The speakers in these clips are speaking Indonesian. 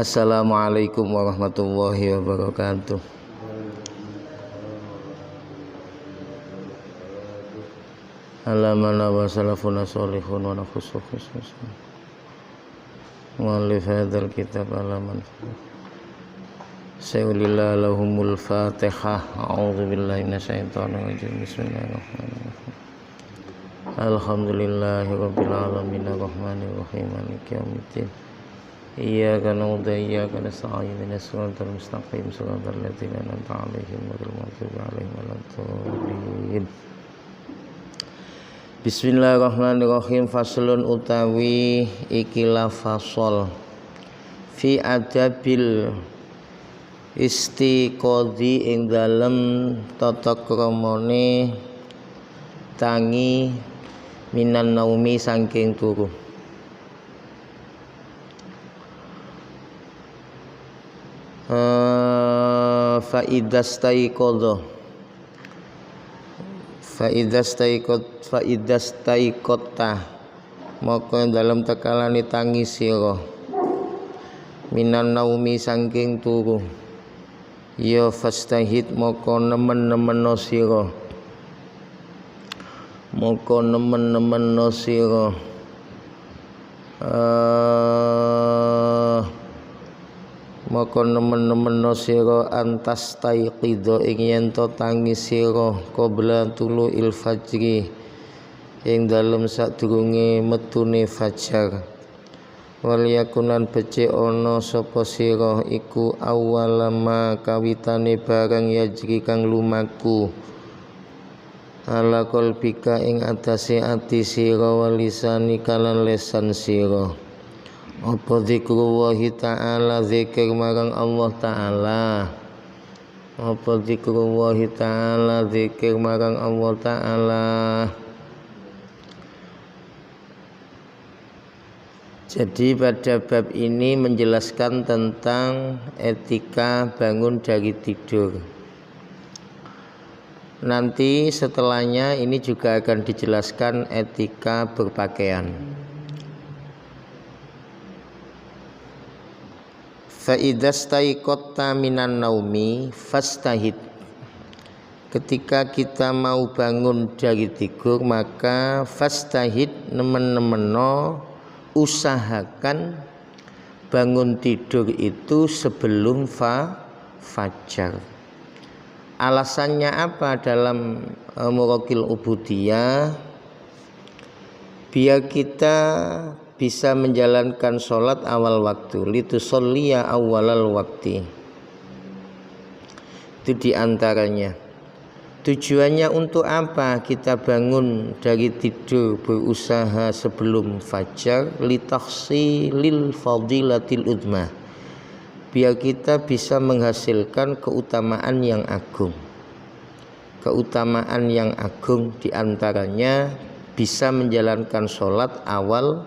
Assalamualaikum warahmatullahi wabarakatuh. Alamana wa salafuna sholihun wa nakhussu khususan mu'allif hadzal kitab alaman Sayyidillah lahumul fatihah. A'udzu billahi minasyaitonir rajim. Bismillahirrahmanirrahim. Alhamdulillahi rabbil alamin arrahmanir rahim maliki yaumiddin. Iyyaka na'budu wa iyyaka nasta'in ihdinas siratal mustaqim siratal ladzina an'amta 'alaihim ghairil maghdubi 'alaihim waladdallin. Bismillahirrahmanirrahim. Faslun utawi ikilah fasol fi adabil istiqodhi ing dalem tata kramane tangi minan naumi saking turu. Faidastaiqota maka dalam tekalane tangi sira minan naumi saking turu ya fastahid maka nemen-nemeno sira maka nemen-nemeno sira antas taiqidho ing yen to tangi sira qabla tulu'il fajri ing dalem sadurunge metune fajar. Wal yakunan becik ana sapa sira iku awalama kawitane barang yajri kang lumaku ala qalbika ing atase ati sira walisani kalan lesan sira. Apa zikrullahi ta'ala zikir marang Allah ta'ala. Apa zikrullahi ta'ala zikir marang Allah ta'ala. Jadi pada bab ini menjelaskan tentang etika bangun dari tidur. Nanti setelahnya ini juga akan dijelaskan etika berpakaian. Faidastaiqota minan naumi fastahid. Ketika kita mau bangun dari tidur maka fastahid nemen-nemeno usahakan bangun tidur itu sebelum fajar. Alasannya apa dalam Murakil Ubudiyah? Biar kita bisa menjalankan sholat awal waktu, litusolliya awalal wakti. Itu diantaranya. Tujuannya untuk apa kita bangun dari tidur berusaha sebelum fajar? Litahsilil fadilatil udma. Biar kita bisa menghasilkan keutamaan yang agung. Keutamaan yang agung diantaranya bisa menjalankan sholat awal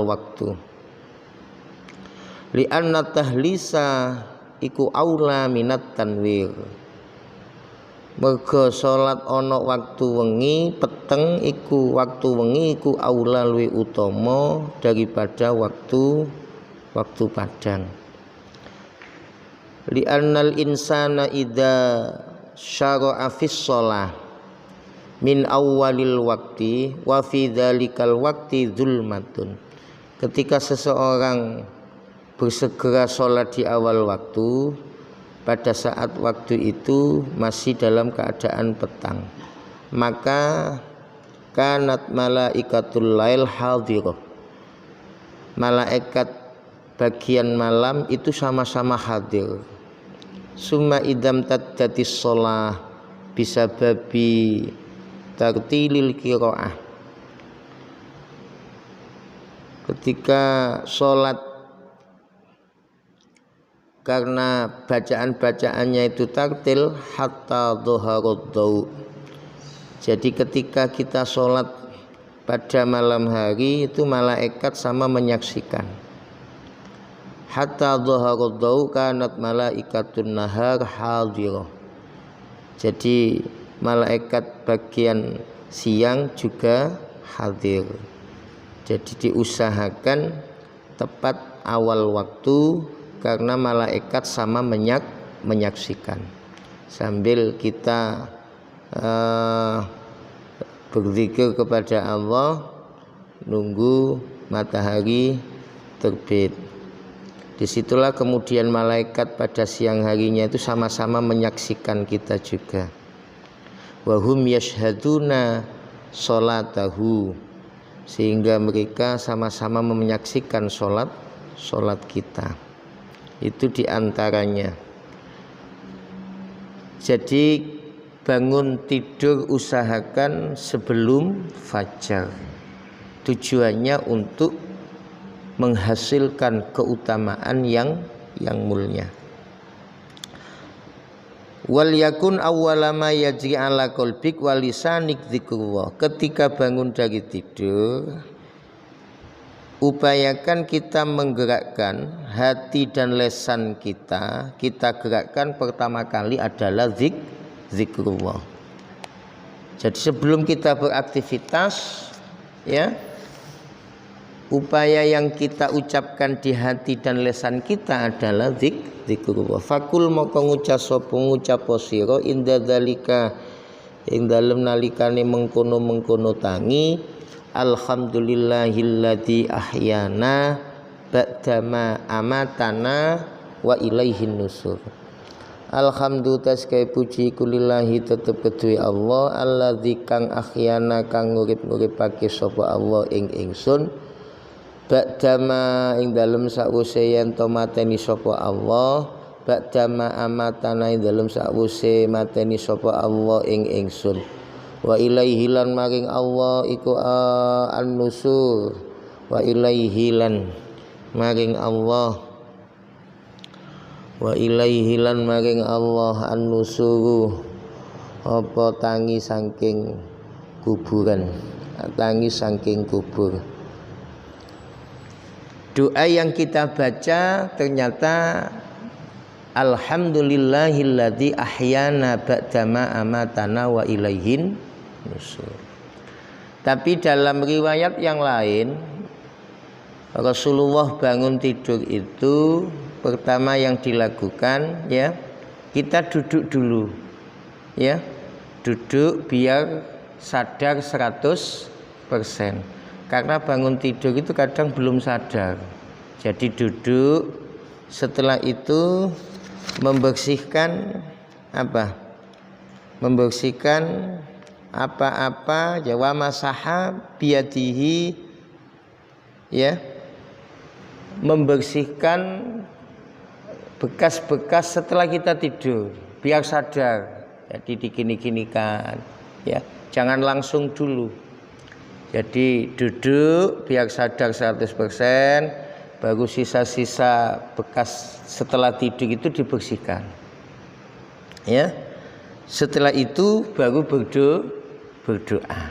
waktu. Li'anna tahlisa iku aula minat tanwir. Mergo salat ana waktu wengi peteng iku waktu wengi iku aula luwih utama daripada waktu padang. Li'annal insana idza syara'a fis shalah min awalil waktu wa fi dzalikal wakti zulmatun. Ketika seseorang bersegera sholat di awal waktu, pada saat waktu itu masih dalam keadaan petang, maka kanat malaikatul lail hadirah. Malaikat bagian malam itu sama-sama hadir. Summa idam taddatis shalah bisa babi tartilil qiraah. Ketika sholat karena bacaan-bacaannya itu tartil hatta dhuharud dau. Jadi ketika kita sholat pada malam hari itu malaikat sama menyaksikan. Hatta dhuharud dau kanat malaikatun nahar hadirah. Jadi malaikat bagian siang juga hadir. Jadi diusahakan tepat awal waktu, karena malaikat sama menyaksikan sambil kita berzikir kepada Allah, nunggu matahari terbit. Disitulah kemudian malaikat pada siang harinya itu sama-sama menyaksikan kita juga. Wahum yashhaduna sholatahu, sehingga mereka sama-sama menyaksikan sholat kita. Itu diantaranya. Jadi bangun tidur usahakan sebelum fajar. Tujuannya untuk menghasilkan keutamaan yang mulia. Wal yakun awwala ma yajri ala qalbik wa lisanik dzikrullah. Ketika bangun dari tidur, upayakan kita menggerakkan hati dan lesan kita. Kita gerakkan pertama kali adalah zikrullah. Jadi sebelum kita beraktivitas, ya, upaya yang kita ucapkan di hati dan lesan kita adalah zikrullah. Fakul moko ngucap sira inda dzalika, ing dalem nalikane mengkono tangi, alhamdulillahilladzi ahyana ba'dama amatana wa ilaihin nusur. Alhamdulillah sekali puji kulillahi tetep kedue Allah, alladzi kang ahyana kang ngurip-nguripake sapa Allah ing ingsun, ba'dama ing dalem sakwise yen to mateni sapa Allah, ba'dama amatana ing dalem sakwise mateni sapa Allah ing ingsun. Wa ilaihi lan maring Allah iku an-nusur. Wa ilaihi lan maring Allah, wa ilaihi lan maring Allah an-nusuru, apa tangi saking kuburan, tangi saking kubur. Doa yang kita baca ternyata alhamdulillahilladzi ahyana ba'dama amatana wa ilaihin nusur. Tapi dalam riwayat yang lain, Rasulullah bangun tidur itu pertama yang dilakukan, ya, kita duduk dulu, ya, duduk biar sadar 100%. Karena bangun tidur itu kadang belum sadar. Jadi duduk, setelah itu membersihkan apa? Membersihkan apa-apa, ya, wa masaha biyadihi, ya, membersihkan bekas-bekas setelah kita tidur biar sadar. Jadi digini-ginikan, ya, jangan langsung dulu. Jadi duduk biar sadar 100%, baru sisa-sisa bekas setelah tidur itu dibersihkan, ya. Setelah itu baru berdoa.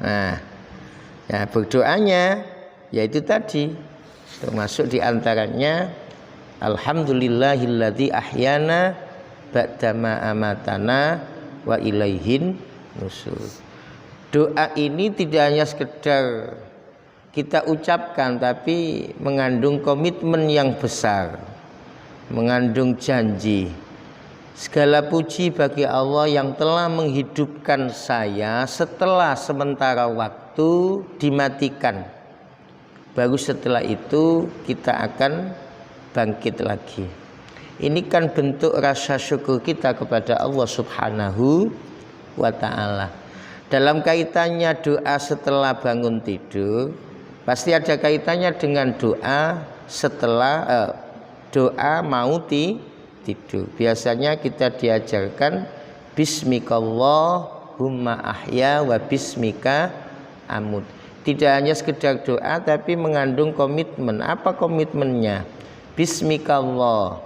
Nah, ya, berdoanya yaitu tadi, termasuk diantaranya alhamdulillahilladzi ahyana ba'dama amatana wa ilaihin nusur. Doa ini tidak hanya sekedar kita ucapkan, tapi mengandung komitmen yang besar, mengandung janji. Segala puji bagi Allah yang telah menghidupkan saya setelah sementara waktu dimatikan. Baru setelah itu kita akan bangkit lagi. Ini kan bentuk rasa syukur kita kepada Allah Subhanahu wa ta'ala. Dalam kaitannya doa setelah bangun tidur, pasti ada kaitannya dengan doa setelah doa mau tidur. Biasanya kita diajarkan bismikallahumma ahya wa bismika amut. Tidak hanya sekedar doa, tapi mengandung komitmen. Apa komitmennya? Bismikallah,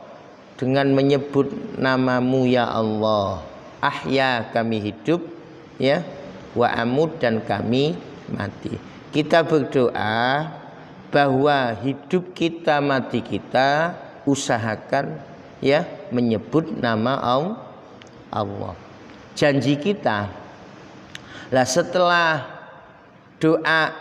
dengan menyebut namamu ya Allah. Ahya, kami hidup, ya, wa amut, dan kami mati. Kita berdoa bahwa hidup kita, mati kita, usahakan, ya, menyebut nama Allah. Janji kita. Lah setelah doa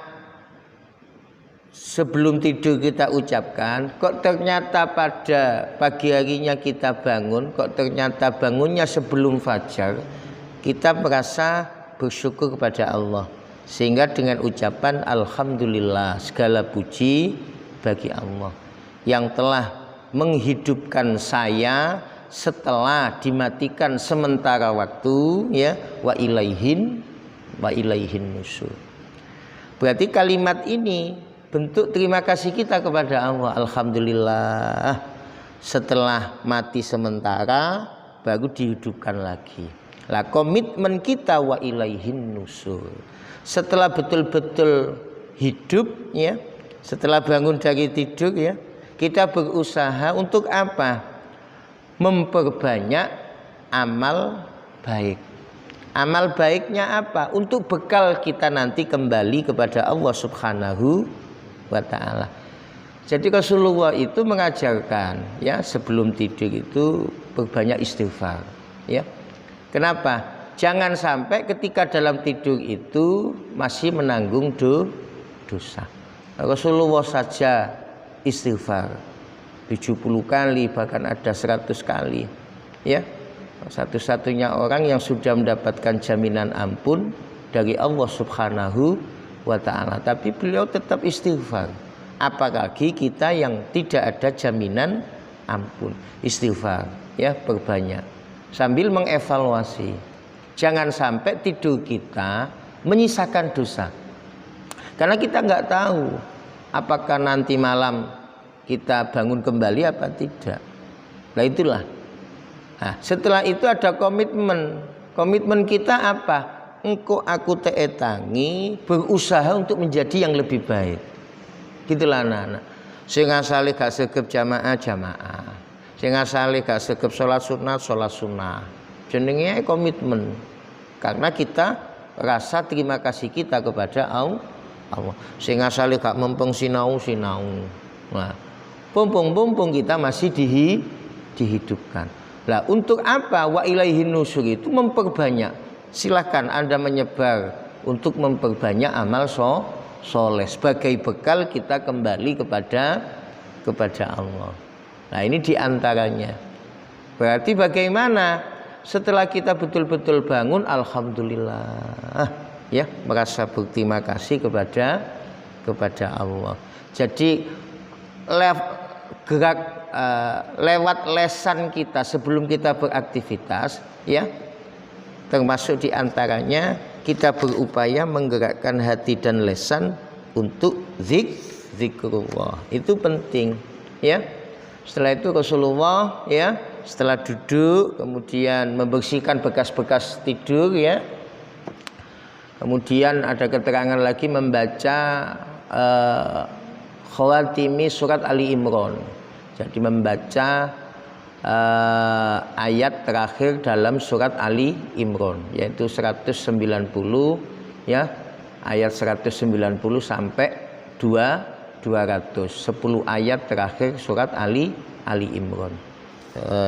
sebelum tidur kita ucapkan, kok ternyata pada pagi harinya kita bangun, kok ternyata bangunnya sebelum fajar, kita merasa bersyukur kepada Allah. Sehingga dengan ucapan alhamdulillah, segala puji bagi Allah yang telah menghidupkan saya setelah dimatikan sementara waktu, ya, wa ilaihin nusur. Berarti kalimat ini bentuk terima kasih kita kepada Allah. Alhamdulillah, setelah mati sementara baru dihidupkan lagi. Lah komitmen kita wa ilaihin nusur. Setelah betul-betul hidup, ya, setelah bangun dari tidur, ya, kita berusaha untuk apa? Memperbanyak amal baik. Amal baiknya apa? Untuk bekal kita nanti kembali kepada Allah Subhanahu wa ta'ala. Jadi Rasulullah itu mengajarkan, ya, sebelum tidur itu berbanyak istighfar, ya. Kenapa? Jangan sampai ketika dalam tidur itu masih menanggung dosa. Rasulullah saja istighfar 70 kali, bahkan ada 100 kali, ya. Satu-satunya orang yang sudah mendapatkan jaminan ampun dari Allah Subhanahu wa ta'ala. Tapi beliau tetap istighfar. Apalagi kita yang tidak ada jaminan ampun. Istighfar, ya, berbanyak. Sambil mengevaluasi. Jangan sampai tidur kita menyisakan dosa. Karena kita nggak tahu apakah nanti malam kita bangun kembali apa tidak. Nah itulah. Nah, setelah itu ada komitmen. Komitmen kita apa? Engkau aku teetangi berusaha untuk menjadi yang lebih baik. Gitulah anak-anak. Sing asale gak segep jamaah. Sing asale gak segep sholat sunnah. Jenenge komitmen. Karena kita rasa terima kasih kita kepada Allah. Sing asale gak mempeng sinau. Nah, pompong kita masih dihidupkan. Lah untuk apa? Wa ilaihin nusur itu memperbanyak. Silahkan Anda menyebar untuk memperbanyak amal soleh sebagai bekal kita kembali kepada Allah. Nah ini diantaranya. Berarti bagaimana setelah kita betul-betul bangun, alhamdulillah, ya, merasa berterima kasih kepada Allah. Jadi lewat lesan kita sebelum kita beraktivitas, ya, termasuk diantaranya kita berupaya menggerakkan hati dan lesan untuk zikrullah. Itu penting, ya. Setelah itu Rasulullah, ya, setelah duduk kemudian membersihkan bekas-bekas tidur, ya. Kemudian ada keterangan lagi membaca khawatimi surat Ali Imran. Jadi membaca ayat terakhir dalam surat Ali Imran, yaitu 190, ya, ayat 190 sampai 200, 10 ayat terakhir surat Ali Imran.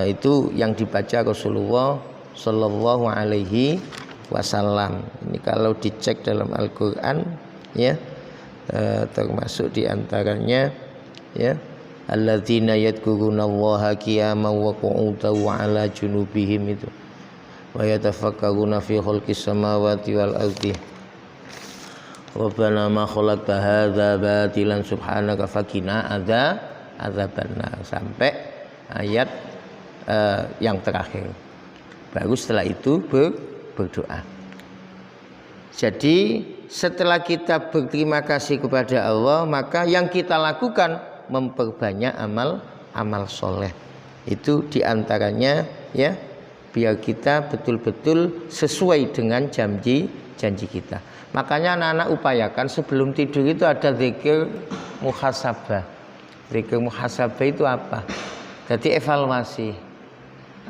Itu yang dibaca Rasulullah Shallallahu Alaihi Wasallam. Ini kalau dicek dalam Al-Quran, ya, termasuk diantaranya, ya, alladzina yadhkurunallaha qiyaman wa qu'udan wa 'ala junubihim itu wa yatafakkaruna fi khalqis samawati wal ardi rabbana ma khalaqta hadza batilan subhanaka faqina adzabannar sampai ayat yang terakhir. Baru setelah itu berdoa. Jadi setelah kita berterima kasih kepada Allah, maka yang kita lakukan memperbanyak amal soleh. Itu diantaranya, ya, biar kita betul-betul sesuai dengan janji kita. Makanya anak-anak upayakan sebelum tidur itu ada zikir muhasabah. Zikir muhasabah itu apa? Jadi evaluasi.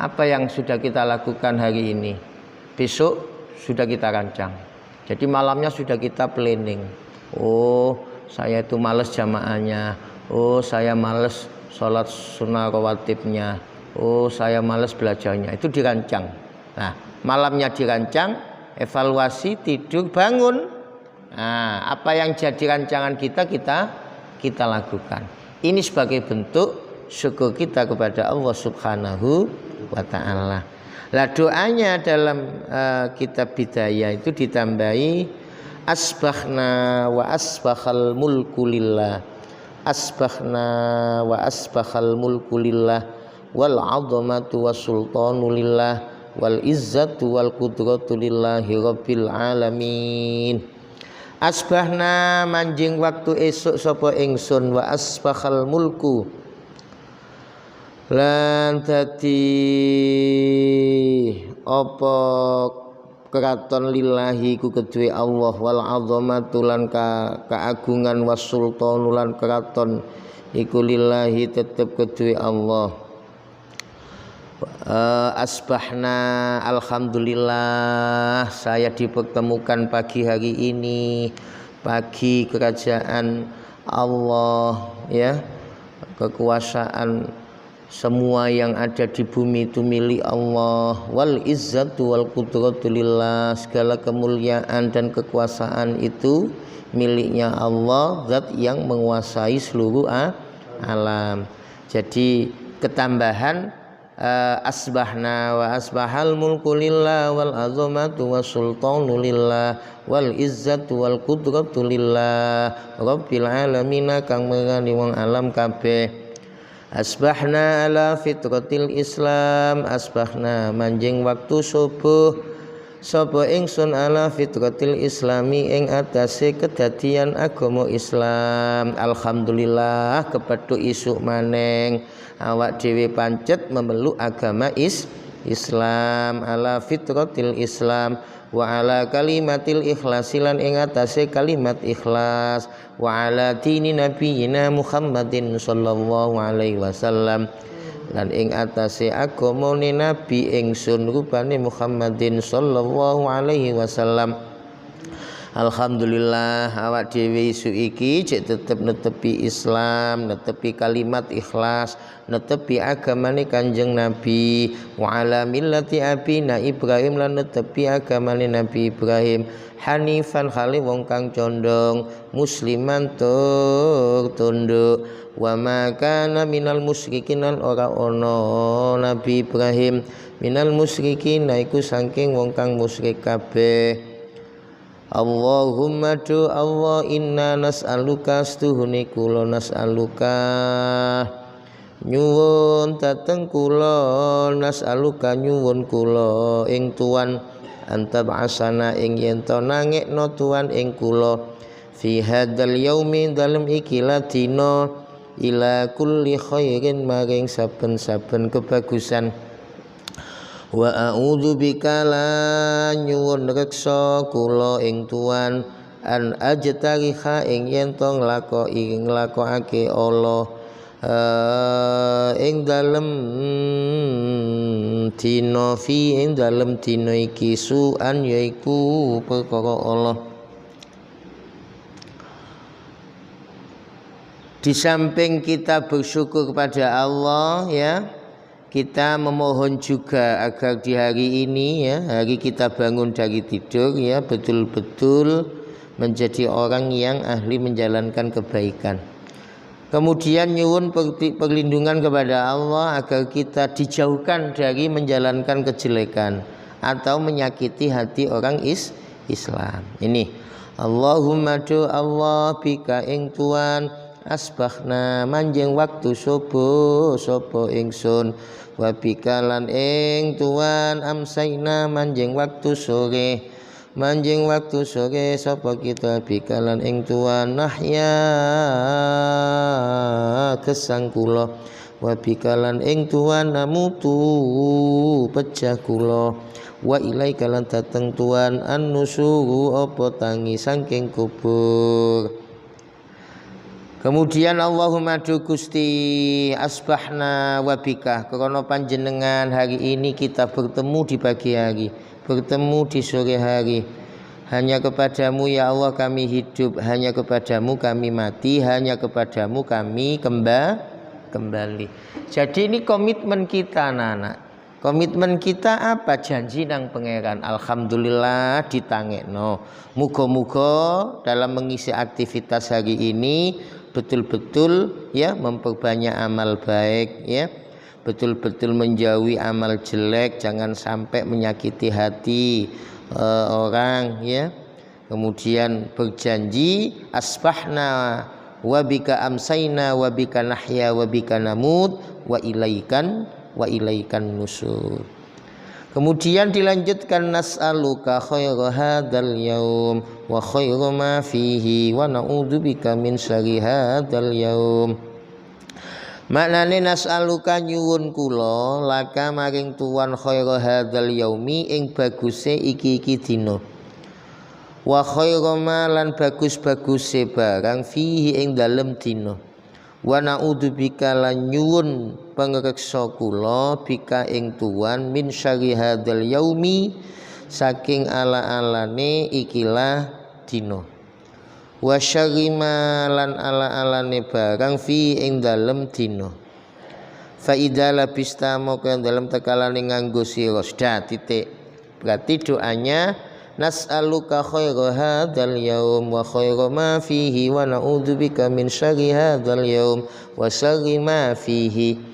Apa yang sudah kita lakukan hari ini, besok sudah kita rancang. Jadi malamnya sudah kita planning. Oh, saya itu males jamaahnya. Oh, saya males sholat sunnah rawatibnya. Oh, saya males belajarnya. Itu dirancang. Nah, malamnya dirancang, evaluasi, tidur, bangun. Nah, apa yang jadi rancangan kita kita lakukan. Ini sebagai bentuk syukur kita kepada Allah Subhanahu wa ta'ala. Lah doanya dalam kitab Bidayah itu ditambahi asbahna wa asbahal mulku lillah. Asbahna wa asbahal mulku lillah wal 'azamatu was-sultanu lillah wal izzatu wal qudratu lillahi rabbil alamin. Asbahna manjing waktu esuk sapa ingsun wa asbahal mulku lan dadi apa keraton lillahi ku kedue Allah wal 'azamatu lan keagungan was-sultanu lan keraton iku lillahi tetep kedue Allah. Asbahna alhamdulillah saya dipertemukan pagi hari ini, pagi kerajaan Allah ya, kekuasaan semua yang ada di bumi itu milik Allah. Wal izzatu wal qudratu lillah, segala kemuliaan dan kekuasaan itu miliknya Allah, zat yang menguasai seluruh alam. Jadi ketambahan asbahna wa asbahal mulku lillah wal azamatu was-sultanu lillah wal izzatu wal qudratu lillah rabbil alamin kang merani wong alam kabeh. Asbahna ala fitratil Islam, asbahna manjing waktu subuh sapa ingsun ala fitratil Islami ing atase kedadian agama Islam. Alhamdulillah kepethuk isuk maneng awak dhewe pancet memeluk agama Islam ala fitratil Islam wa ala kalimatil ikhlas lan ing atase kalimat ikhlas wa ala dini nabiyina Muhammadin sallallahu alaihi wasallam lan ing atase agamane nabi ingsun rupane Muhammadin sallallahu alaihi wasallam. Alhamdulillah awak dhewe isu iki cek tetep netepi Islam, netepi kalimat ikhlas, netepi agamane Kanjeng Nabi wa ala millati abina Ibrahim lan netepi agamane Nabi Ibrahim hanifan khali wong kang condong musliman tur tunduk wa ma kana minal musyrikin lan ora ana Nabi Ibrahim minal musyrikin iku saking wong kang musyrik kabeh. Allahumma du Allah inna nas'aluka astuhuni kula nas'aluka nyuwun dateng kula nas'aluka nyuwun kula ing tuan antab asana ing yen to nangekno tuan ing kula fi hadzal yaumi dalem ikilah dina ila kulli khairin maring saben-saben kebagusan. Wa a'udzu bika lan nyuwun reksa kula ing tuan an ajtariha ing yen to nglakokake Allah ing dalem dina fi ing dalem dina iki suan yaiku perkara Allah. Di samping kita bersyukur kepada Allah ya, kita memohon juga agar di hari ini ya, hari kita bangun dari tidur ya, betul-betul menjadi orang yang ahli menjalankan kebaikan. Kemudian nyuwun perlindungan kepada Allah agar kita dijauhkan dari menjalankan kejelekan atau menyakiti hati orang Islam. Ini Allahumma do Allah bika ing tuan asbahna manjing waktu subuh sapa ingsun wa bika lan ing tuan amsaina manjing waktu sore sapa kita bika lan ing tuan nahya gesang kula wa bika lan ing tuan namutu pecah kula wa ilaika lan dateng tuan an-nusuru apa tangi saking kubur. Kemudian Allahumma du Gusti asbahna wabika, karena panjenengan hari ini kita bertemu di pagi hari, bertemu di sore hari. Hanya kepadamu ya Allah kami hidup, hanya kepadamu kami mati, hanya kepadamu kami kembali. Jadi ini komitmen kita anak-anak. Komitmen kita apa? Janji nang pangeran. Alhamdulillah ditangekno. Muga-muga dalam mengisi aktivitas hari ini betul-betul ya memperbanyak amal baik ya, betul-betul menjauhi amal jelek, jangan sampai menyakiti hati orang ya. Kemudian berjanji asbahna wa bika amsayna wa bika nahya wa bika namut wa ilaikan nusur. Kemudian dilanjutkan nas'aluka khaira hadzal yaum wa khaira ma fihi wa na'udzubika min syarri hadzal yaum. Maknane nas'aluka nyuwun kula laka maring tuwan khaira hadzal yaumi ing baguse iki dina. Wa khaira ma lan bagus-baguse barang fihi ing dalem dina. Wa na'udzubika lan nyuwun pangreksa kula bika ing tuwan min syarri hadzal yaumi saking ala-alane ikilah dina. Wa syarri ma lan ala-alane barang fi ing dalem dina. Fa idza labista moko dalem tekalane nganggo sira titik. Berarti doanya nas'aluka khaira hadzal yaum wa khaira ma fihi wa na'udzubika min syarri hadzal yaum wa syarri ma fihi.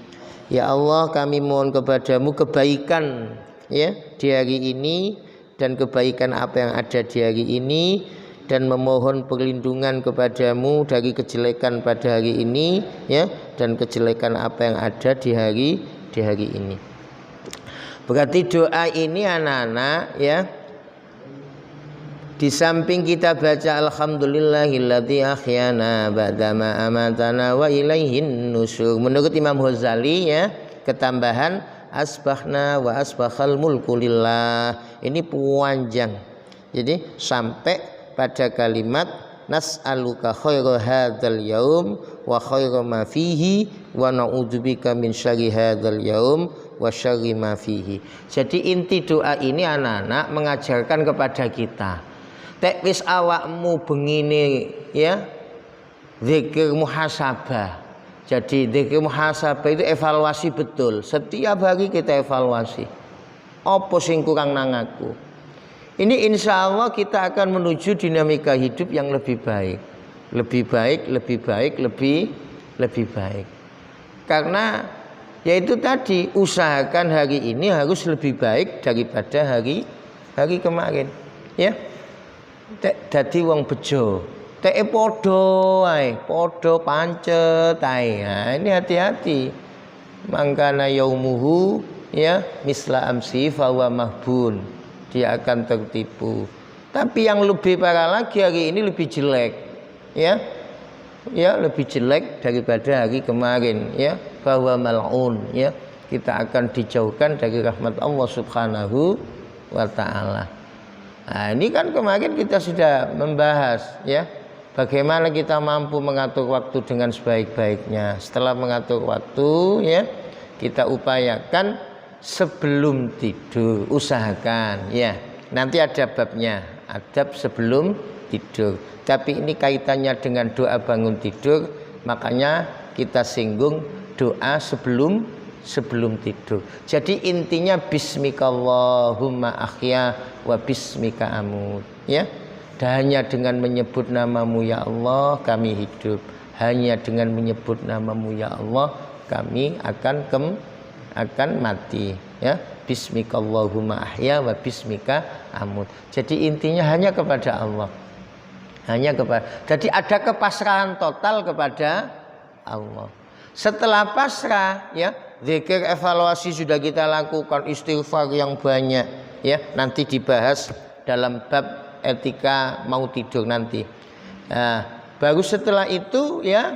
Ya Allah, kami mohon kepadamu kebaikan ya di hari ini dan kebaikan apa yang ada di hari ini, dan memohon perlindungan kepadamu dari kejelekan pada hari ini ya, dan kejelekan apa yang ada di hari ini. Berarti doa ini anak-anak ya, di samping kita baca alhamdulillahilladzi ahyana ba'dama amatana wa ilaihin nusur, menurut Imam Ghazali ya, ketambahan asbahna wa asbahal mulku lillah ini panjang. Jadi sampai pada kalimat nas'aluka khaira hadzal yaum wa khaira ma fihi wa na'udzubika min syarri hadzal yaum wa syarri ma fihi. Jadi inti doa ini anak-anak mengajarkan kepada kita, tek wis awakmu bengine ya zikir muhasabah. Jadi zikir muhasabah itu evaluasi betul. Setiap hari kita evaluasi. Apa sing kurang nang aku? Ini insya Allah kita akan menuju dinamika hidup yang lebih baik. Lebih baik, lebih baik, lebih baik. Karena yaitu tadi, usahakan hari ini harus lebih baik daripada hari kemarin. Ya. Dadi wong bejo, teke podo ae, podo pancet ae. Nah, ini hati-hati. Mangkana yaumuhu ya misla amsi fa huwa mahbun. Dia akan tertipu. Tapi yang lebih parah lagi, hari ini lebih jelek. Ya. Ya, lebih jelek daripada hari kemarin ya. Fa huwa mal'un ya. Kita akan dijauhkan dari rahmat Allah Subhanahu wa taala. Nah, ini kan kemarin kita sudah membahas ya, bagaimana kita mampu mengatur waktu dengan sebaik-baiknya. Setelah mengatur waktu ya, kita upayakan sebelum tidur, usahakan ya. Nanti ada babnya, adab sebelum tidur. Tapi ini kaitannya dengan doa bangun tidur, makanya kita singgung doa sebelum tidur. Jadi intinya bismikallahumma ahya wa bismika amut ya. Dan hanya dengan menyebut namamu ya Allah kami hidup. Hanya dengan menyebut namamu ya Allah kami akan mati ya. Bismikallahumma ahya wa bismika amut. Jadi intinya hanya kepada Allah. Jadi ada kepasrahan total kepada Allah. Setelah pasrah ya, zikir evaluasi sudah kita lakukan, istighfar yang banyak ya, nanti dibahas dalam bab etika mau tidur nanti. Nah, baru setelah itu ya,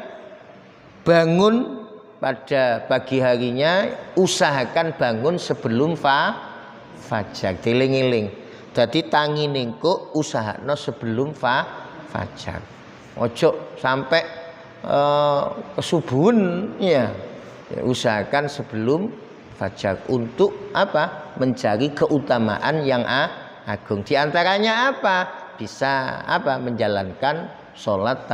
bangun pada pagi harinya, usahakan bangun sebelum fajar, diling-iling. Jadi tangi ningkuk usahakno sebelum fajar. Ojo sampai kesubuhan ya, usahakan sebelum fajar untuk apa? Mencari keutamaan yang agung. Di antaranya apa? Bisa apa? Menjalankan sholat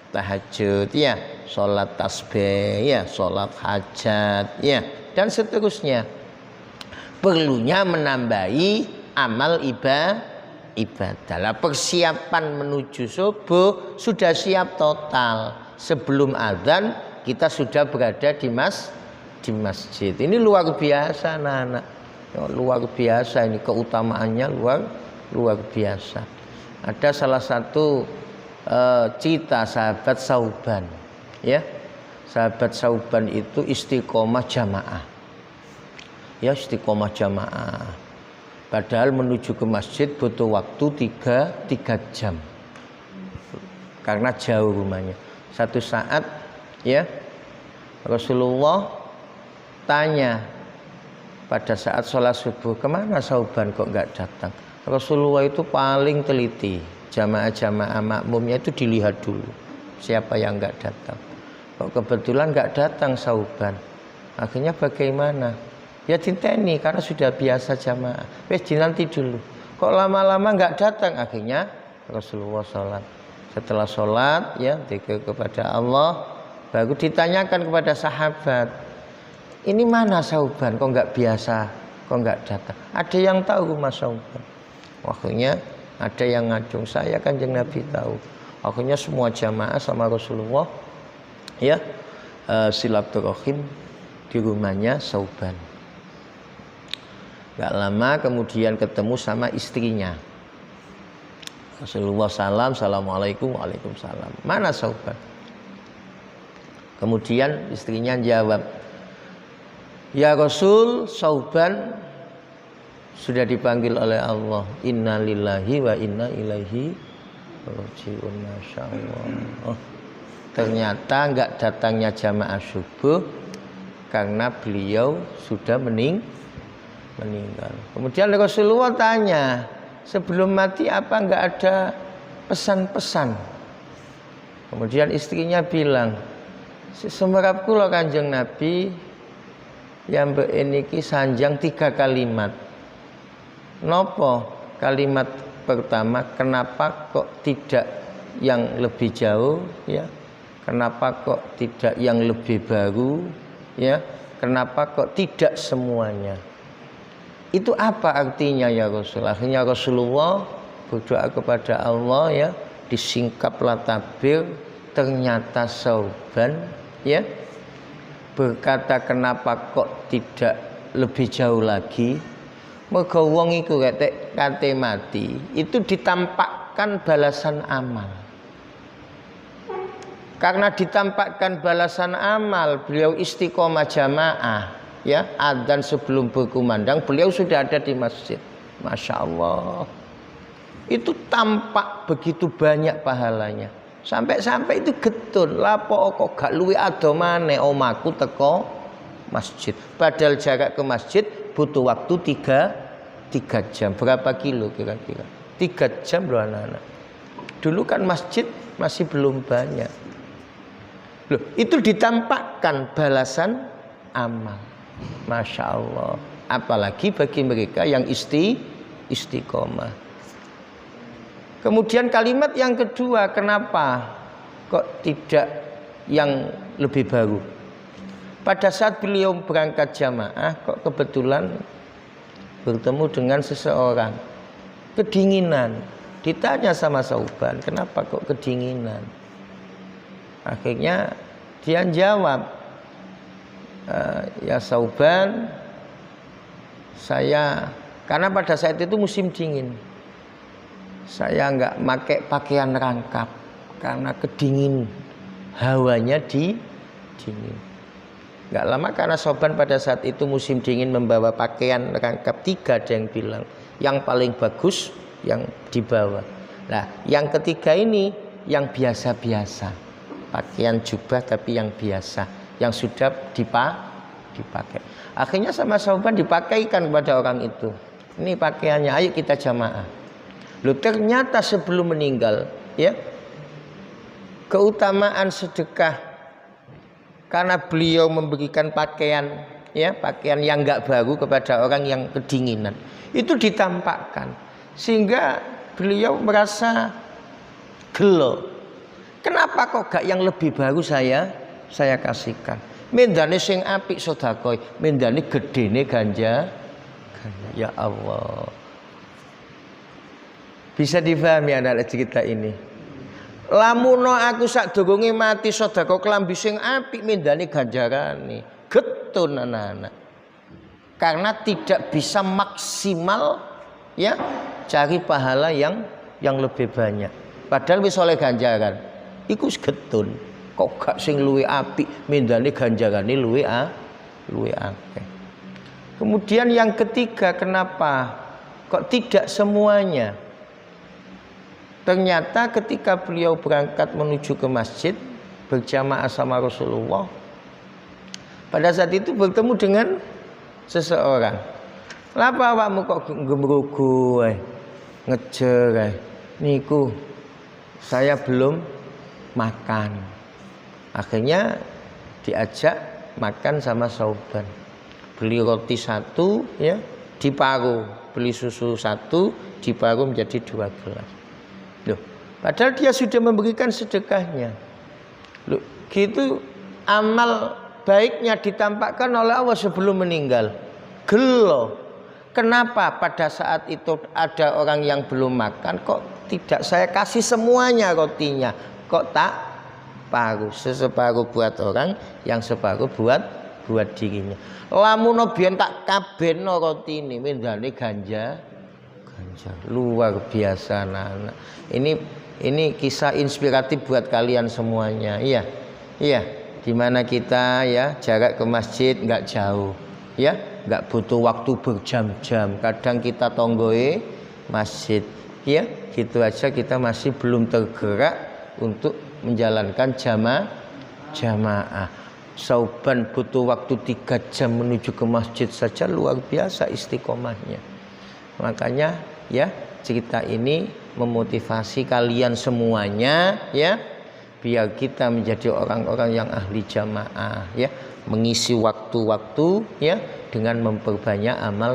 tahajud ya, sholat tasbih ya, sholat hajat ya, dan seterusnya. Perlunya menambahi amal ibadah. Persiapan menuju subuh sudah siap total. sebelum adzan kita sudah berada di masjid. Ini luar biasa anak-anak. Luar biasa ini keutamaannya luar biasa. Ada salah satu cita sahabat Sauban, ya. Sahabat Sauban itu istiqomah jamaah. Ya, istiqomah jamaah. Padahal menuju ke masjid butuh waktu 3 jam. Karena jauh rumahnya. Satu saat ya Rasulullah tanya pada saat sholat subuh, kemana Sauban kok nggak datang? Rasulullah itu paling teliti, jamaah-jamaah makmumnya itu dilihat dulu siapa yang nggak datang. Kok kebetulan nggak datang Sauban, akhirnya bagaimana? Ya diteni karena sudah biasa jamaah. Wes dinanti dulu. Kok lama-lama nggak datang? Akhirnya Rasulullah sholat. Setelah sholat ya dzikir kepada Allah, baru ditanyakan kepada sahabat, ini mana Sauban? Kok nggak biasa? Kok nggak datang? Ada yang tahu rumah Sauban? Akhirnya ada yang ngacung, saya Kanjeng Nabi tahu. Akhirnya semua jamaah sama Rasulullah ya silaturahim di rumahnya Sauban. Gak lama kemudian ketemu sama istrinya. Rasulullah salam, assalamualaikum, waalaikumsalam. Mana Sauban? Kemudian istrinya jawab, ya Rasul, Sauban sudah dipanggil oleh Allah. Inna lillahi wa inna ilaihi raji'un. Masya Allah. Oh, ternyata enggak datangnya jamaah subuh karena beliau sudah meninggal. Kemudian Rasulullah tanya, sebelum mati apa enggak ada pesan-pesan? Kemudian istrinya bilang, semerap kula Kanjeng Nabi yang niki sanjang 3 kalimat. Nopo? Kalimat pertama, kenapa kok tidak yang lebih jauh ya? Kenapa kok tidak yang lebih baru ya? Kenapa kok tidak semuanya? Itu apa artinya ya Rasul? Akhirnya Rasulullah berdoa kepada Allah ya, disingkaplah tabir, ternyata Sauban ya berkata kenapa kok tidak lebih jauh lagi? Mergo wong iku kate mati itu ditampakkan balasan amal. Karena ditampakkan balasan amal, beliau istiqomah jamaah ya, adzan sebelum berkumandang beliau sudah ada di masjid. Masya Allah, itu tampak begitu banyak pahalanya. Sampai-sampai itu getun, lapo kok gak luwe adomane omaku teko masjid. Padahal jarak ke masjid butuh waktu 3 jam. Berapa kilo kira-kira? 3 jam loh anak-anak. Dulu kan masjid masih belum banyak. Loh, itu ditampakkan balasan amal. Masya Allah. Apalagi bagi mereka yang istiqomah. Kemudian kalimat yang kedua, kenapa kok tidak yang lebih baru? Pada saat beliau berangkat jamaah, kok kebetulan bertemu dengan seseorang kedinginan. Ditanya sama Sauban, kenapa kok kedinginan? Akhirnya dia jawab, ya Sauban, saya karena pada saat itu musim dingin, saya nggak pakai pakaian rangkap karena kedingin, hawanya dingin. Nggak lama karena Sauban pada saat itu musim dingin membawa pakaian rangkap 3, ada yang bilang yang paling bagus yang dibawa. Nah, yang ketiga ini yang biasa-biasa, pakaian jubah tapi yang biasa, yang sudah dipakai. Akhirnya sama Sauban dipakaikan kepada orang itu. Ini pakaiannya, ayo kita jamaah. Loh, ternyata sebelum meninggal ya, keutamaan sedekah karena beliau memberikan pakaian ya, pakaian yang enggak baru kepada orang yang kedinginan. Itu ditampakkan sehingga beliau merasa gelo. Kenapa kok gak yang lebih baru saya kasihkan? Mendane sing apik sedekah, mendane gedene ganja. Ya Allah. Bisa difahami anak cerita ini. Lamuno aku sadurunge mati sedekah klambi sing apik mendane ganjarane. Getun anak-anak. Karena tidak bisa maksimal ya cari pahala yang lebih banyak. Padahal wis oleh ganjaran. Iku getun. Kok gak sing luwih apik mendane ganjarane luwih akeh. Kemudian yang ketiga, kenapa kok tidak semuanya? Ternyata ketika beliau berangkat menuju ke masjid berjamaah sama Rasulullah, pada saat itu bertemu dengan seseorang. Lapa awakmu kok gemrugu ngejer niku saya belum makan. Akhirnya diajak makan sama Sauban. Beli roti satu ya diparuh, beli susu satu diparuh menjadi 2 gelas. Loh, padahal dia sudah memberikan sedekahnya. Loh, gitu amal baiknya ditampakkan oleh Allah sebelum meninggal. Gelo. Kenapa pada saat itu ada orang yang belum makan kok tidak saya kasih semuanya rotinya? Kok tak paruh? Separuh buat orang, yang separuh buat dirinya. Lamun biyen tak kabeno rotine mendane ganja. Luar biasa anak-anak. Ini kisah inspiratif buat kalian semuanya. Iya. Dimana kita ya jarak ke masjid nggak jauh, ya nggak butuh waktu berjam-jam. Kadang kita tonggoe masjid, ya gitu aja kita masih belum tergerak untuk menjalankan jamaah. Sauban butuh waktu 3 jam menuju ke masjid saja, luar biasa istiqomahnya. Makanya ya cerita ini memotivasi kalian semuanya ya, biar kita menjadi orang-orang yang ahli jamaah ya, mengisi waktu-waktu ya dengan memperbanyak amal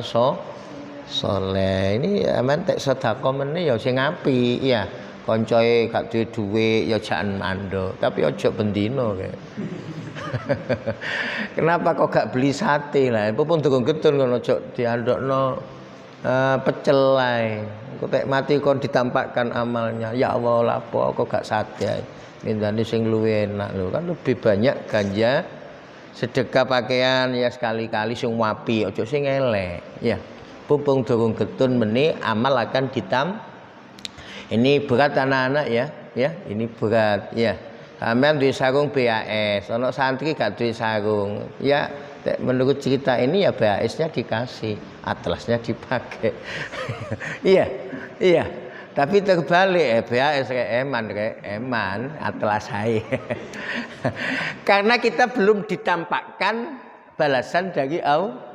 soleh. Ini aman tek sedekah meneh ya sing apik ya. Koncoe gak duwe dhuwit ya jangan mando, tapi ojo bendino kayak. Kenapa kok gak beli sate lah? Pun durung getun ngono ojo diandokno pecel lae. Kok tek mati kon ditampakkan amalnya. Ya Allah lapo kok gak sate. Mintane sing luwih enak lho, kan lebih banyak ganja sedekah pakaian ya sekali-kali sing wapi, ojo sing elek ya. Pumpung durung getun meneh amal akan ini berat anak-anak ya, ini berat ya. Sampeyan duwe sarung BAS, ana santri gak duwe sarung. Ya, menurut cerita ini ya BAS-nya dikasih, atlasnya dipakai. Iya. Tapi terbalik BAS eman atlas saya. Karena kita belum ditampakkan balasan dari Allah.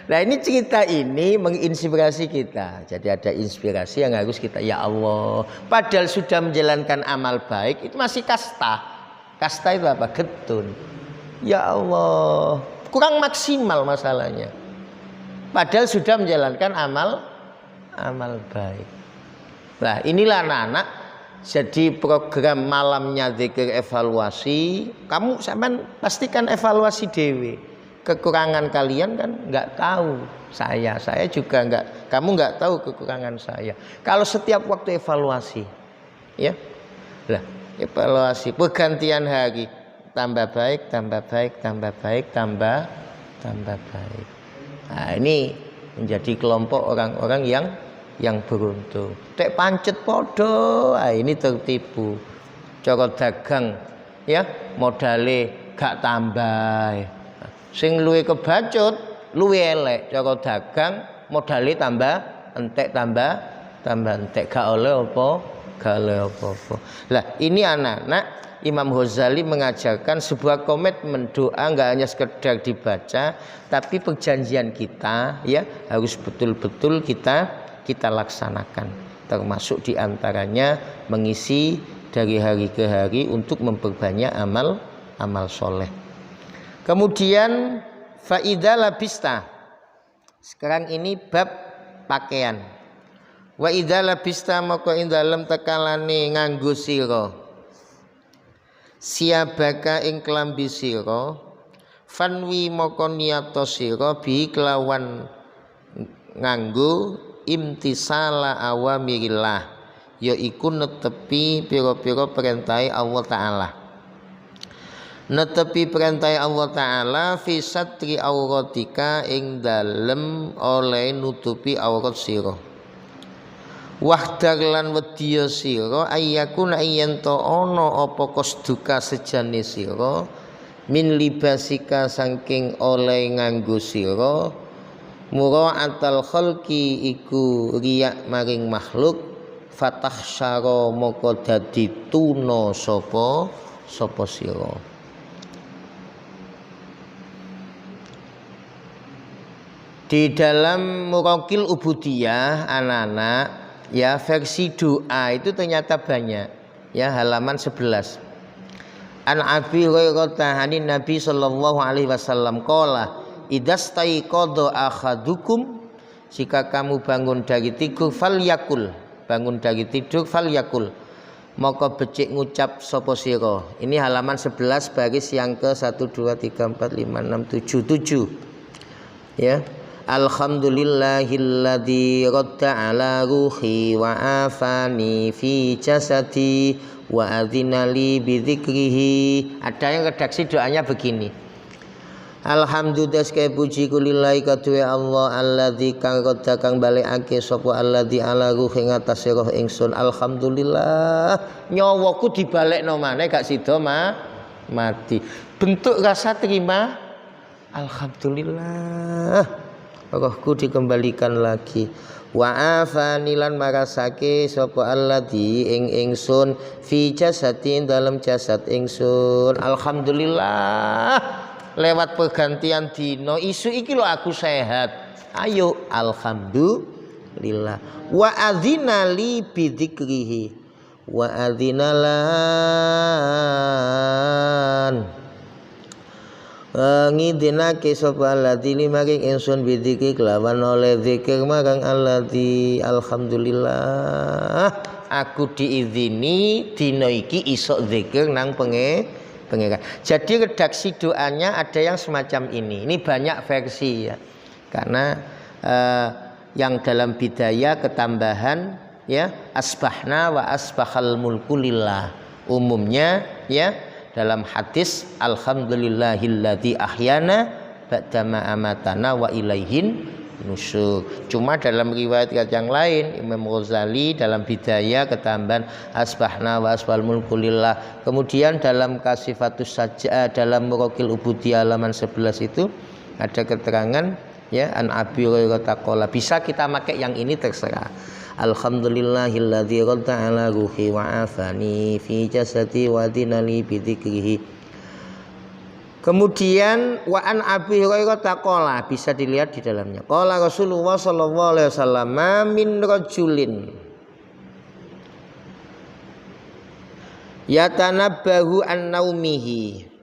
Nah ini cerita ini menginspirasi kita. Jadi ada inspirasi yang harus kita, ya Allah, padahal sudah menjalankan amal baik itu masih kasta. Kasta itu apa? Getun. Ya Allah, kurang maksimal masalahnya. Padahal sudah menjalankan amal baik. Nah inilah anak-anak, jadi program malamnya zikir evaluasi. Kamu sampean pastikan evaluasi dewe. Kekurangan kalian kan nggak tahu, saya juga nggak, kamu nggak tahu kekurangan saya. Kalau setiap waktu evaluasi, ya, lah evaluasi pergantian hari, tambah baik. Nah ini menjadi kelompok orang-orang yang beruntung. Tek pancet podo, ini tertipu. Cara dagang, ya modale gak tambah. Sing luwe kebacut, luwe elek. Cara dagang modalnya tambah entek gak oleh apa-apa. Lah ini anak-anak, Imam Ghazali mengajarkan sebuah komitmen doa enggak hanya sekedar dibaca, tapi perjanjian kita ya harus betul-betul kita laksanakan. Termasuk diantaranya mengisi dari hari ke hari untuk memperbanyak amal soleh. Kemudian faida labista. Sekarang ini bab pakaian. Wa idza labista maka ing dalem tekalane nganggo sira. Siabaka ing klambi sira, fanwi maka niyato sira bi kelawan nganggo imtisala awamirillah, yaiku netepi pira-pira perintahe Allah taala. Netepi perintahe Allah taala fi satri auratika ing dalem oleh nutupi aurat sira. Wahdar lan wedya sira ayyakuna yen to ana apa kosduka sejane sira min libasika saking oleh nganggo sira mura'atal khalqi iku riyak maring makhluk fatahsyara moko dadi tuna sapa sira. Di dalam Murakil Ubudiyah anak-anak ya versi doa itu ternyata banyak ya, halaman 11. An Abi Hurairah hanin Nabi sallallahu alaihi wasallam qala idastaiqadha ahadukum, jika kamu bangun dari tidur falyakul, bangun dari tidur falyakul, maka becik ngucap sapa sira. Ini halaman 11 baris yang ke 1 2 3 4 5 6 7 ya. Alhamdulillahilladzi radda ala ruhi wa afani fi jasadi wa adzinali bidzikrihi. Ada yang redaksi doanya begini. Alhamdulillah sekali puji kulillahi kaduwe Allah alladzi kang radda kang balekake sapa alladzi ala ruhi ngatasé roh ingsun. Alhamdulillah nyawaku dibalekno maneh gak sida mati. Bentuk rasa terima alhamdulillah. Rohku dikembalikan lagi. Wa afani lan marasake sapa alladzi ing ingsun fi jasadin dalam jasad ingsun. Alhamdulillah lewat pergantian dino isu iki lho aku sehat. Ayo alhamdulillah. Wa adzina li bidzikrihi wa adzinalan ngidinake sapa alladzi limaring ingsun bidzikri kelawan oleh zikir marang alladzi. Alhamdulillah aku diizini dina iki iso zikir nang pengeran. Jadi redaksi doanya ada yang semacam ini. Ini banyak versi ya. Karena yang dalam bidayah ketambahan ya asbahna wa asbahal mulku lillah. Umumnya ya dalam hadis alhamdulillahilladzi ahyana ba'dama amatana wa ilaihin nusyur. Cuma dalam riwayat yang lain Imam Ghazali dalam bidayah ketambahan asbahna wa asbahal mulku lillah. Kemudian dalam kasifatus sajah dalam Murakil Ubudiyah halaman 11 itu ada keterangan ya an Abi Hurairah taqala. Bisa kita pakai yang ini terserah. Alhamdulillahilladzi radda ala ruhi wa afani fi jasadi wa dinali bidzikrihi. Kemudian wa an Abi Hurairah taqala, bisa dilihat di dalamnya. Qala Rasulullah sallallahu alaihi wasallam min rajulin yatanabbahu an naumihi.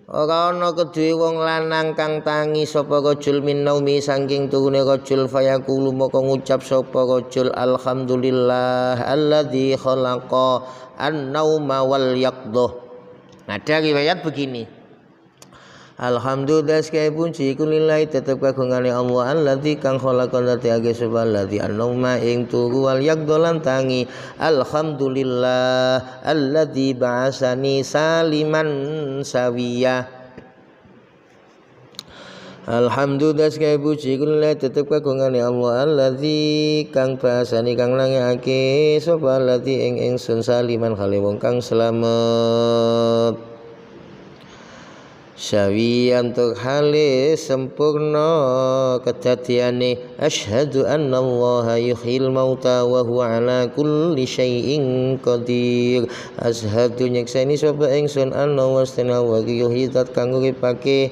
Ora ana kedue wong lanang kang tangi sapa rajul min naumi saking turune rajul fayaqulu moko ngucap sapa rajul alhamdulillah alladzi khalaqa an-nauma wal yaqdha. Ada riwayat begini. Alhamdulillah sekali puji kulillahi tetep kagungane Allah alladzi kang khalaqa age sapa alladzi an-nauma ing turu wal yaqdha lan tangi. Alhamdulillah alladzi ba'asani saliman sawiya. Alhamdulillah sekali puji kulillahi tetep kagungane Allah alladzi kang ba'asani kang langake sapa alladzi ing ingsun saliman khale wong kang slamet. Syawiyan tur hale sempurna kedadiane. Asyhadu anna Allah yuhyil mauta wa huwa ala kulli syai'in qadir. Asyhadu nyekseni sapa ingsun anna wastana wa yuhyidat kang uripake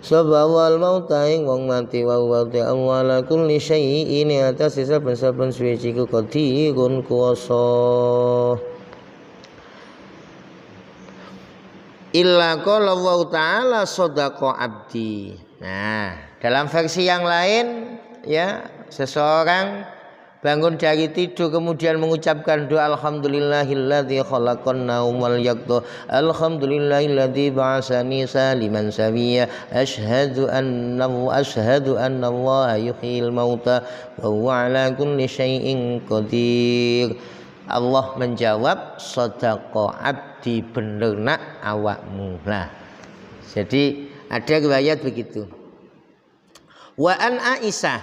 sapa wal mauta ing wong mati wa huwa Allah ala kulli syai'in atas saben-saben suci ku qadirun kuwasa. Illa qala Allah taala shadaqa abdi. Nah, dalam versi yang lain ya, seseorang bangun dari tidur kemudian mengucapkan doa alhamdulillahilladzi khalaqan naum wal yaqdha alhamdulillahilladzi ba'asani saliman sawiya asyhadu anna Allah yuhyil mauta wa huwa ala kulli syai'in qadir. Allah menjawab sadaqa abdi bener nak awakmu. Nah, jadi ada riwayat begitu. Wa an Aisyah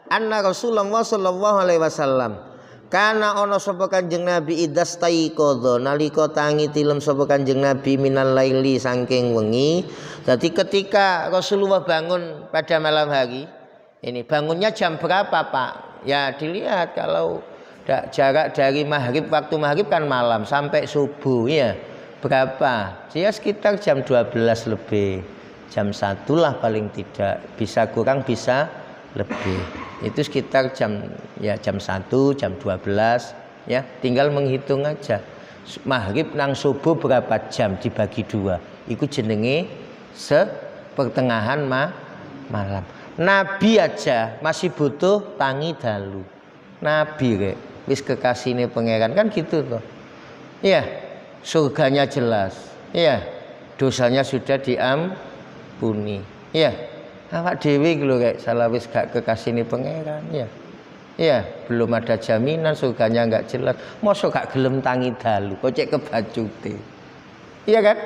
anna Rasulullah sallallahu alaihi wasallam kana ana sapa Kanjeng Nabi idastaiqadha nalika tangi tilem sapa Kanjeng Nabi minal laili saking wengi. Jadi ketika Rasulullah bangun pada malam hari, ini bangunnya jam berapa Pak? Ya dilihat kalau jarak dari maghrib, waktu maghrib kan malam sampai subuh ya berapa? Ya sekitar jam 12 lebih, jam 1 lah paling tidak, bisa kurang bisa lebih. Itu sekitar jam 1, jam 12 ya, tinggal menghitung aja. Maghrib nang subuh berapa jam dibagi 2. Iku jenenge sepertengahan malam. Nabi aja masih butuh tangi dalu. Nabi rek wis kekasihne pangeran kan gitu toh. Iya, surganya jelas. Iya, dosanya sudah diampuni. Iya, awak dhewe lho rek salah wis gak kekasihne pangeran. Iya. Iya, belum ada jaminan surganya enggak jelas. Mosok gak gelem tangi dalu, kok cek kebajute. Iya kan?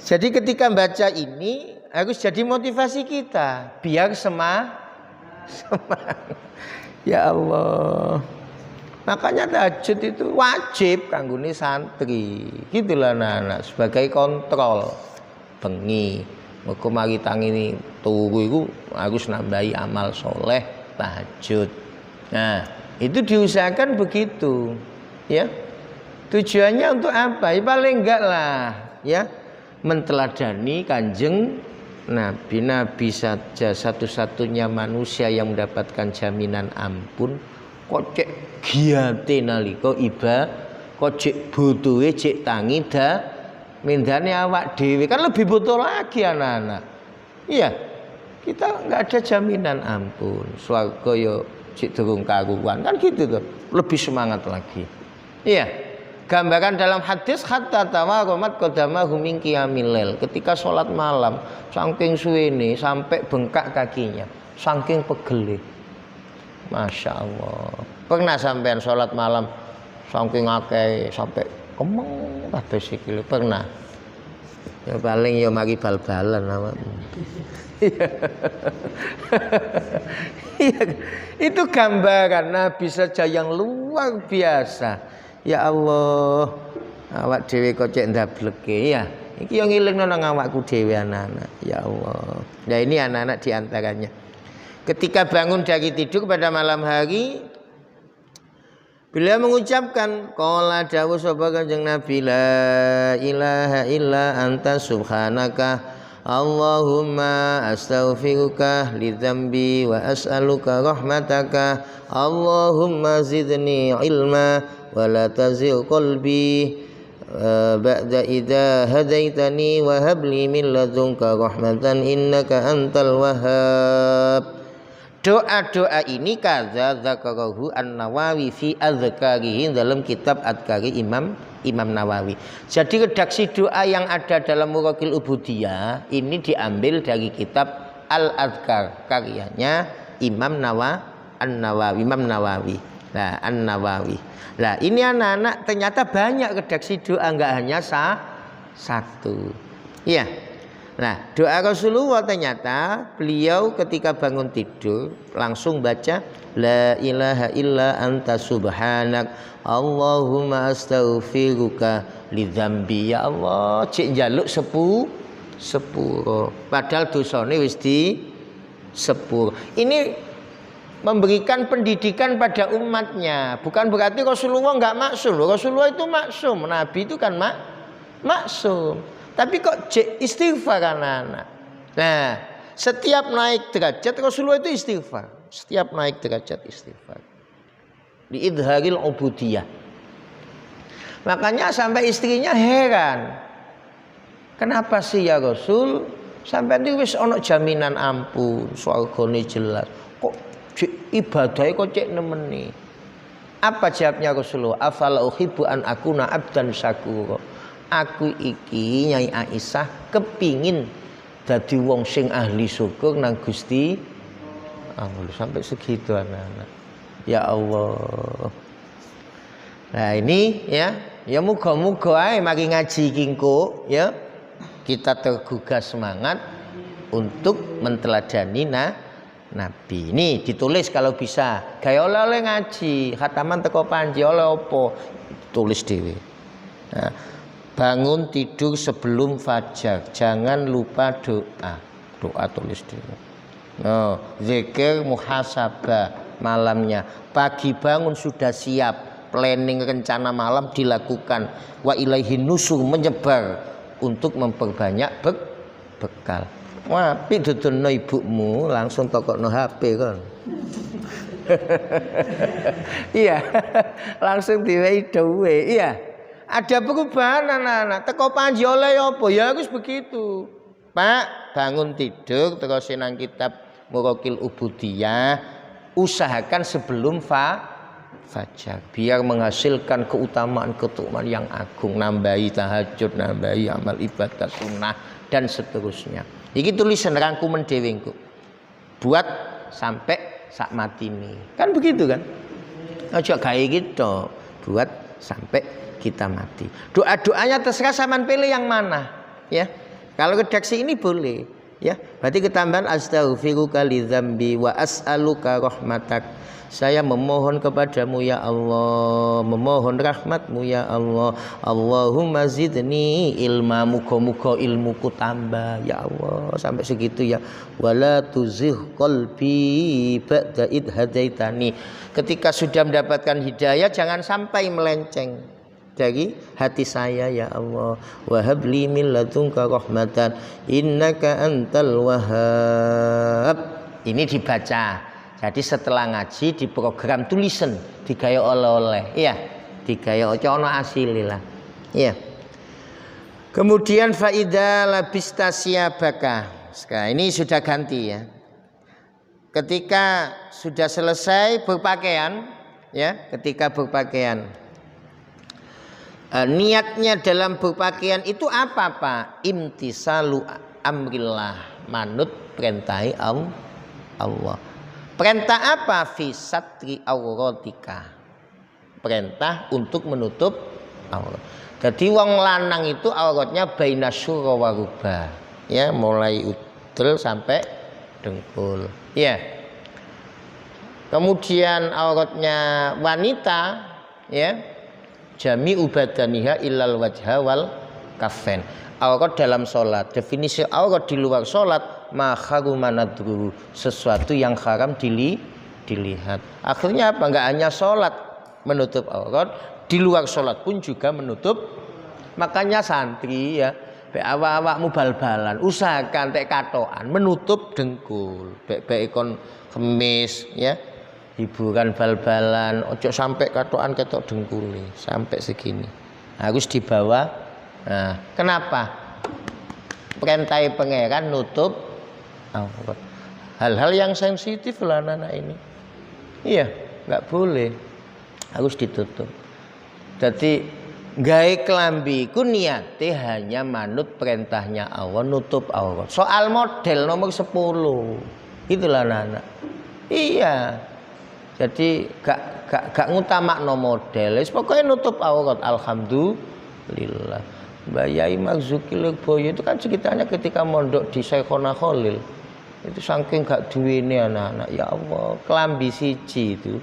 Jadi ketika baca ini harus jadi motivasi kita biar semangat. Ya Allah. Makanya tahajud itu wajib kanggone santri. Gitulah anak-anak sebagai kontrol bengi. Muga mari tangi turu iku harus nambahi amal soleh tahajud. Nah, itu diusahakan begitu. Ya. Tujuannya untuk apa? Ya paling enggak lah, ya. Menteladani Kanjeng Nabi saja satu-satunya manusia yang mendapatkan jaminan ampun. Kok cek giate nalika kok cek butuhe cek tangi mindane awak dhewe kan lebih butuh lagi anak-anak. Iya. Kita enggak ada jaminan ampun. Swarga yo cek durung karuan kan gitu tuh. Lebih semangat lagi. Iya. Gambaran dalam hadis hatta tawaromat qadamahu min qiyamil lail. Ketika sholat malam saking suwene sampai bengkak kakinya, saking pegele. Masya Allah. Pernah sampean sholat malam saking akeh sampai kemeng kabeh sikile pernah. Ya paling ya mari bal-balan awakmu. Itu gambaran Nabi saja yang luar biasa. Ya Allah, awak dhewe kok cek ndableke ya. Iki yo ngilingno nang awakku dhewe anak-anak. Ya Allah. Nah ini anak-anak diantaranya. Ketika bangun dari tidur pada malam hari, beliau mengucapkan qala dawuh sapa Kanjeng Nabi la ilaha illa anta subhanaka Allahumma astaghfiruka li dzambi wa as'aluka rahmataka Allahumma zidni ilma wa la tazigh qalbi ba'da idza hadaitani wa hab li min ladunka rahmatan innaka antal wahhab. Doa-doa ini kaza dzakarahu An-Nawawi fi adzkarihi dalam kitab Adkari Imam Nawawi. Jadi redaksi doa yang ada dalam Muraqil Ubudiyah ini diambil dari kitab Al-Adkar karyanya Imam Nawawi. Nah, An-Nawawi. Nah, ini anak-anak ternyata banyak redaksi doa enggak hanya satu. Iya. Nah, doa Rasulullah ternyata beliau ketika bangun tidur langsung baca la ilaha illa anta subhanak Allahumma astaghfiruka li dzambi. Ya Allah, cek njaluk sepuro. Padahal dosane wis di sepuro. Ini memberikan pendidikan pada umatnya. Bukan berarti Rasulullah enggak maksum. Rasulullah itu maksum, Nabi itu kan maksum. Tapi kok istighfar anak-anak. Nah, setiap naik derajat Rasulullah itu istighfar. Setiap naik derajat istighfar. Liidharil ubudiyah. Makanya sampai istrinya heran. Kenapa sih ya Rasul? Sampai itu wis ono jaminan ampun, swargane jelas. Kok ibadahnya kok cek nemeni? Apa jawabnya Rasulullah? Afala uhibbu an akuna abdan syakura. Aku iki Nyai Aisyah kepingin dadi wong sing ahli syukur nang Gusti Allah. Sampai segitu anak-anak. Ya Allah. Nah ini ya muga-muga ae mari ngaji kingko ya kita tergugah semangat untuk menteladani Nabi. Ini ditulis kalau bisa. Gaya oleh ngaji, khataman teko panji oleh opo? Tulis dhewe. Nah, bangun tidur sebelum fajar, jangan lupa doa. Doa tulis dhewe. No, zikir muhasabah malamnya. Pagi bangun sudah siap, planning rencana malam dilakukan. Wa ilaihin nusur menyebar untuk memperbanyak bekal. Wah, pidudunno ibumu langsung tokokno HP kan. Iya, langsung diwehi dhewe. Iya. Ada perubahan anak-anak. Teko panji oleh apa? Ya harus begitu. Pak, bangun tidur terus nang kitab Muraqil Ubudiyah, usahakan sebelum fajar biar menghasilkan keutamaan yang agung, nambahi tahajud, nambahi amal ibadah sunnah dan seterusnya. Iki tulisan rangkuman dhewe engko. Buat sampai sak matine. Kan begitu kan? Aja gawe gitu. Buat sampai kita mati. Doa-doanya terserah sampean pilih yang mana, ya. Kalau redaksi ini boleh, ya. Berarti ketambahan astaghfiruka lidzambi wa as'aluka rahmatak. Saya memohon kepadamu ya Allah, memohon rahmatmu ya Allah. Allahumma zidni ilma, muga-muga ilmuku tambah ya Allah, sampai segitu ya. Wala tuzigh qalbi ba'da id hadaitani. Ketika sudah mendapatkan hidayah jangan sampai melenceng dari hati saya ya Allah. Wahabli min ladunka rahmatan innaka antal wahhab. Ini dibaca. Jadi setelah ngaji di program tulisan digaya oleh-oleh, iya, digaya ono asililah, iya. Kemudian faida labista siyabaka. Sekarang ini sudah ganti ya. Ketika sudah selesai berpakaian, ya, ketika berpakaian, niatnya dalam berpakaian itu apa Pak? Imtisalu amrillah, manut perintahi Allah. Perintah apa? Fi satri auratika. Perintah untuk menutup aurat. Jadi wong lanang itu auratnya baina syura wa ruba. Ya, mulai udel sampai dengkul. Ya. Kemudian auratnya wanita ya, jami ubadaniha illal wajha wal kafen. Aurat dalam sholat. Definisi aurat di luar sholat, makharumanadru, sesuatu yang haram dilihat. Akhirnya apa? Enggak hanya sholat menutup aurat, di luar sholat pun juga menutup. Makanya santri ya, awak-awakmu bal-balan, usahakan tek katoan menutup dengkul. Baik kon kemis ya, hiburan bal-balan, ojo sampai katoan ketok dengkule, sampai segini. Harus dibawa. Nah, kenapa? Perintah pangeran nutup aurat. Hal-hal yang sensitif lah anak ini. Iya, nggak boleh. Harus ditutup. Jadi gawe klambi ku niate hanya manut perintahnya Allah nutup aurat. Soal model nomor 10. Itulah anak-anak. Iya. Jadi gak ngutamakno model. Pokoknya nutup aurat, alhamdulillah. Mbak Yai Marzuki Lirboyo itu kan ceritanya ketika mondok di Syekhona Khalil. Itu saking gak duwene anak-anak, ya Allah, kelambi siji itu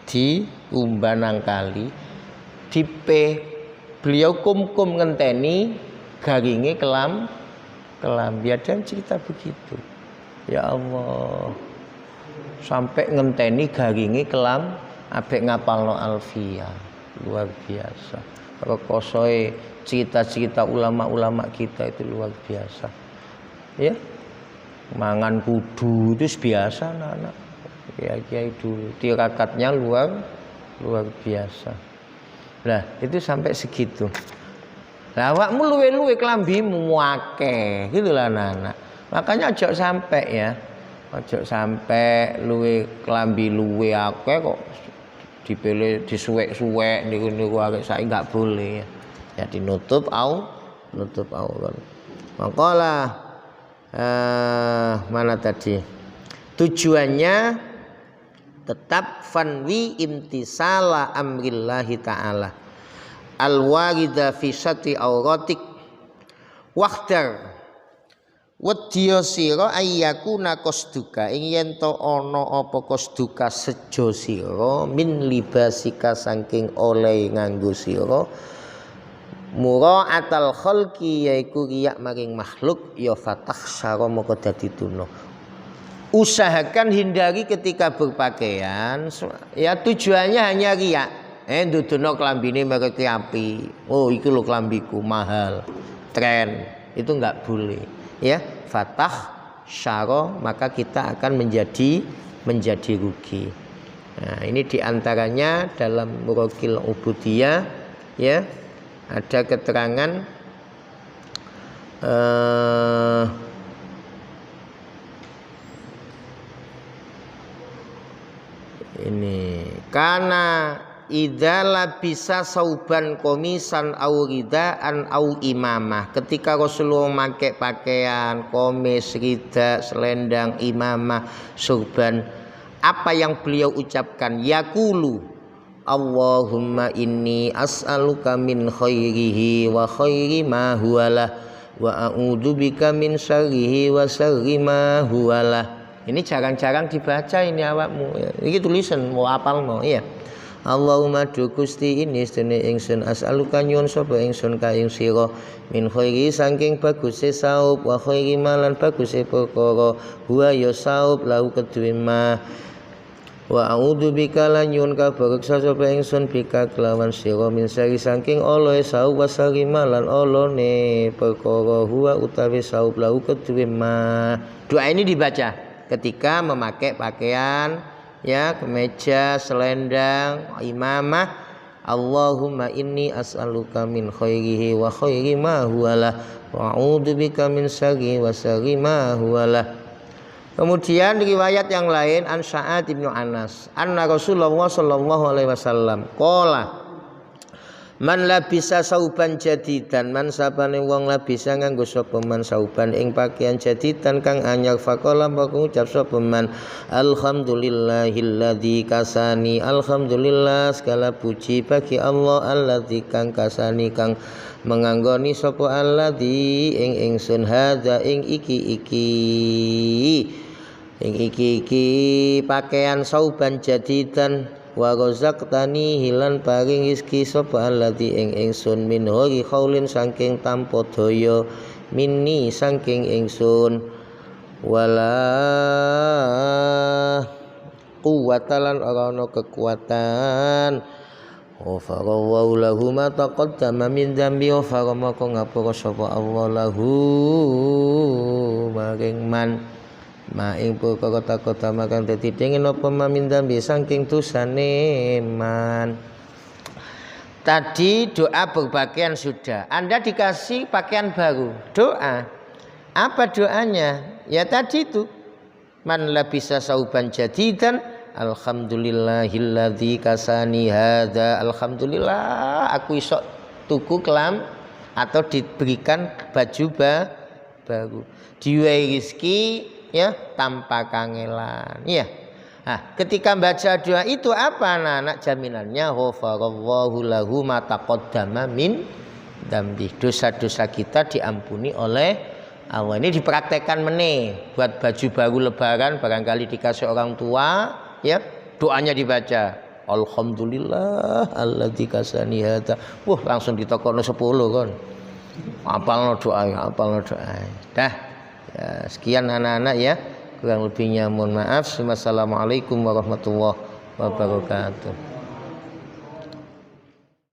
di umbanang kali dipe beliau kum ngenteni garinge kelambi. Ada yang cerita begitu. Ya Allah. Sampai ngenteni garinge kelam abek ngapalno alfiyah. Luar biasa. Rekosoe cerita-cerita ulama-ulama kita itu luar biasa. Ya. Mangan kudu itu biasa anak-anak. Kiai-kiai dulu tirakatnya luar biasa. Nah, itu sampai segitu. Lah awakmu luwe-luwe klambimu akeh, gitu lah anak-anak. Makanya ojo sampai ya. Ojo sampai luwe klambi luwe akeh kok dipilih disuwek-suwek niku akeh saiki enggak boleh ya. Jadi nutup aurat. Makalah mana tadi? Tujuannya tetap fanwi imtisala amrillahi ta'ala al-warida fi syati auratik waqdar wedya sira ayyakuna qasduka ing yen to ana apa qasduka sejo sira min libasika saking oleh nganggo sira mura'atal khalqi yaiku riya maring makhluk ya fatah syara moko dadi tuna. Usahakan hindari ketika berpakaian ya tujuannya hanya riya. Ndudono klambine merek api. Oh iki lho klambiku mahal. Tren. Itu enggak boleh. Ya, fatah syara maka kita akan menjadi rugi. Nah, ini diantaranya dalam Muraqil Ubudiyah ya ada keterangan ini karena idza bisa sauban komisan au ridaan au imamah. Ketika Rasulullah memakai pakaian komis, rida, selendang, imamah, surban, apa yang beliau ucapkan? Yaqulu Allahumma inni as'aluka min khairihi wa khairi ma huwalah wa a'udzubika min syarrihi wa syarri ma huwalah. Ini jarang-jarang dibaca ini awakmu. Iki tulisan mau apal mau iya. Allahumma du Gusti ini sedene ingsun as'aluka nyuwun sapa ingsun ka ing sira min khairi saking baguse saub wa khairi malan baguse perkara huwa ya saub lahu kedue ma wa a'udzubika lan nyuwun kabareksa sapa ingsun bika kelawan sira min sari saking olahe saub wa sari malan olone perkara huwa utawi saub lahu kedue ma. Doa ini dibaca ketika memakai pakaian ya kemeja, selendang, imamah. Allahumma inni as'aluka min khairihi wa khairi ma huwalah wa a'udzubika min syarri wa syarri ma huwalah. Kemudian riwayat yang lain an Sa'ad bin Anas anna Rasulullah sallallahu alaihi wasallam qala man labisa sauban jadidan man sapane wong labisa nganggo sapa man sauban ing pakaian jadidan kang anyar faqala maka ngucap sapa man alhamdulillahilladzi kasani alhamdulillah segala puji bagi Allah alladzi kang kasani kang menganggoni sapa alladzi ing ingsun hadza ing iki pakaian sauban jadidan wa razaqtani hilan paring rezeki sapa allati ing ingsun min hori khaulin saking tanpa daya minni saking ingsun wala quwwatalan ora ana kekuatan Ghafarallahu lahu ma taqaddama min dzambi wa faramaka ngapura sapa Allah lahu maring man ing perkara takotama kang dadi dingin apa mamin dzambi saking dosane man. Tadi doa berpakaian sudah. Anda dikasih pakaian baru, doa. Apa doanya? Ya tadi itu. Man labisa sauban jadidan alhamdulillahilladzi kasani hadza alhamdulillah aku iso tuku kelam atau diberikan baju baru. Diwehi rezeki ya tanpa kangelan ya. Nah, ketika baca doa itu apa anak jaminannya ghafarallahu lahu ma taqaddama min dzambi. Dosa-dosa kita diampuni oleh Allah. Ini dipraktekkan meneh buat baju baru lebaran barangkali dikasih orang tua ya, doanya dibaca alhamdulillah alladzi kasani hadza. Wah, langsung ditokono 10 kon. Apalno doa. Dah. Ya, sekian anak-anak ya. Kurang lebihnya mohon maaf. Wassalamualaikum warahmatullahi wabarakatuh.